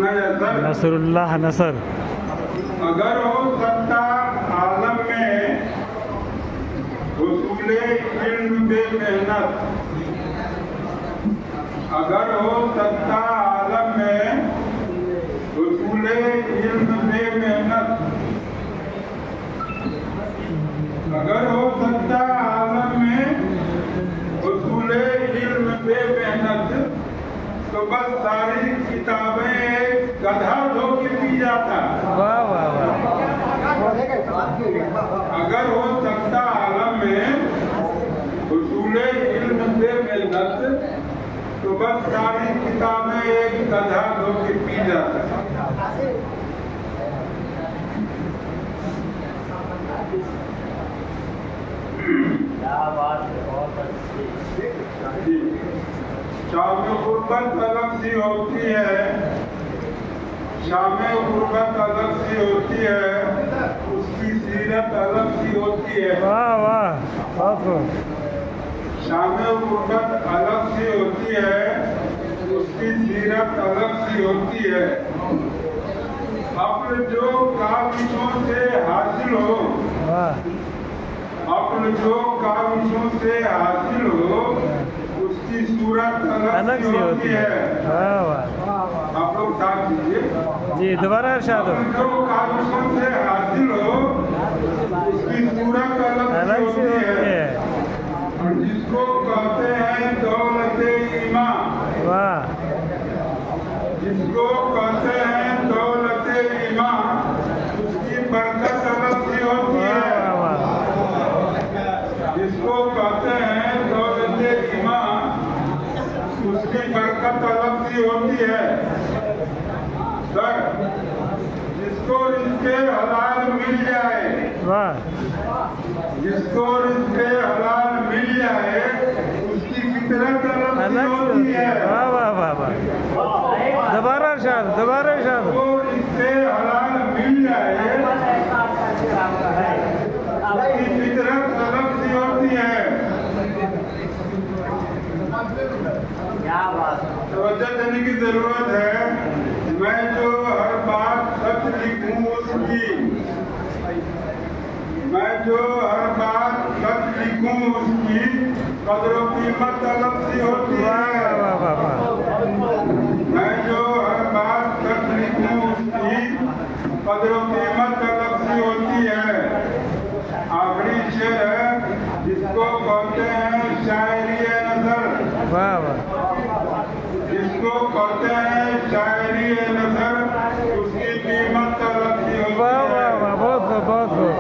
Nasrallah नसर। अगर हो सकता आलम में हुसूले इल्म बे मेहनत, अगर हो सकता आलम में हुसूले इल्म बे मेहनत, अगर हो सकता आलम में हुसूले इल्म बे मेहनत, तो बस सारी किताबें एक गधा धो के पी जाता। वाह वाह वाह। अगर हो सकता आलम में हुसूले इल्म बे मेहनत, तो बस सारी किताबें एक गधा धो के पी जाता। शाम गुर्बत अलग सी होती है, शाम गुर्बत अलग सी होती है, उसकी सीरत अलग सी होती है। वाह वाह, बहुत खूब। शाम गुर्बत अलग सी होती है, उसकी सीरत अलग सी होती है। अपने जो काविशों से हासिल हो, अपने जो काविशों से हासिल हो, उसकी सूरत अलग सी होती है। वाह वाह। आप लोग साथ दीजिए जी, दोबारा इरशाद हो। जो काविशों से हासिल हो, उसकी सूरत अलग सी होती है। जिसको कहते हैं दौलते ईमान, वाह, जिसको कहते हैं दौलते ईमान, उसकी बरकत अलग सी होती है। जिसको कहते हैं दौलते ईमान, उसकी बरकत अलग सी होती है। सर, जिसको रिज़्क़े हलाल मिल जाए, जिसको रिज़्क़े हलाल मिल जाए, उसकी फितरत अलग सी होती है। वाह वाह वाह वाह। दोबारा इरशाद, दोबारा इरशाद। जिसको रिज़्क़े हलाल मिल जाए, उसकी फितरत अलग सी होती है। तवज्जो देने की जरूरत है। मैं जो हर बात सच लिखूं उसकी, मैं जो हर बात सच लिखूं उसकी कदर कीमत अलग सी होती है। मैं जो हर बात सच लिखूं उसकी कदर कीमत अलग सी होती है। आखिरी शेर है, जिसको कहते हैं शायरी नज़र, वाह वाह, जिसको कहते हैं शायरी नज़र, उसकी कीमत अलग सी होती है। वाह वाह वाह, बहुत खूब बहुत खूब।